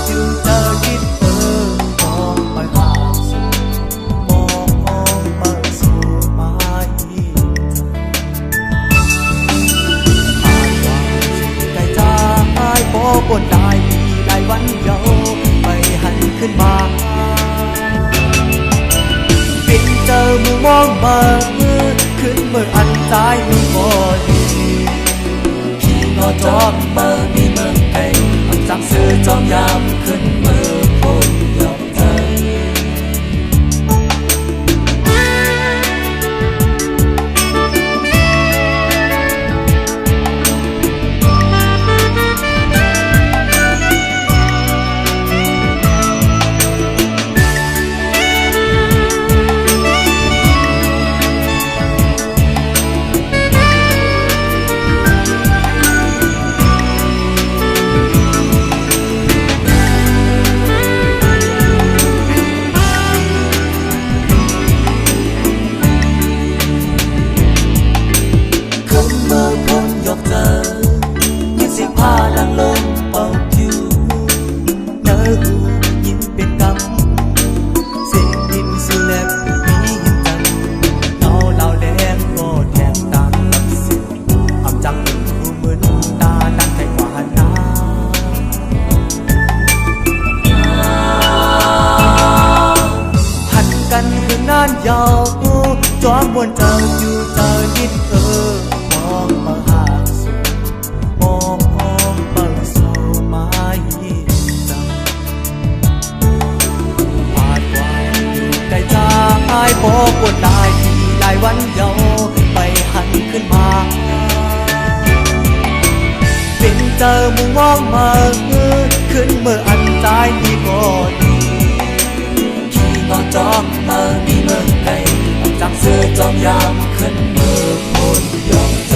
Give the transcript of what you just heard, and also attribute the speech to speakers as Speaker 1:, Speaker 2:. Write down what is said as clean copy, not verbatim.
Speaker 1: จึงเจอคิดมองไปหาสู่มองไปสู่ไม้ใจจ้าไอ้พอบนได้มีหลายวันเดียวไปหันขึ้นมาปิดเจอมุมมองมาขึ้นเมื่ออันใจมีบ่ดีขี่งอจอมเมื่อมีเมืองไกลจากซื้อจอมยามขึ้นเมื่อคนยอมใจยาวจอมบนเจ้าอยู่เจอคิดมองมาหาสู่มองไปสู่ไม้จังผาดวายอยู่ใกล้จางไอ้พอบนได้ที่หลายวันเยาไปหันขึ้นมาเป็นเจอมุมมองมาขึ้นเมื่ออันใจมีบ่ดีขี่งอจอมเมื่อมีเมืองไกลจากเสื้อจอมยามขึ้นเมื่อคนยอมใจ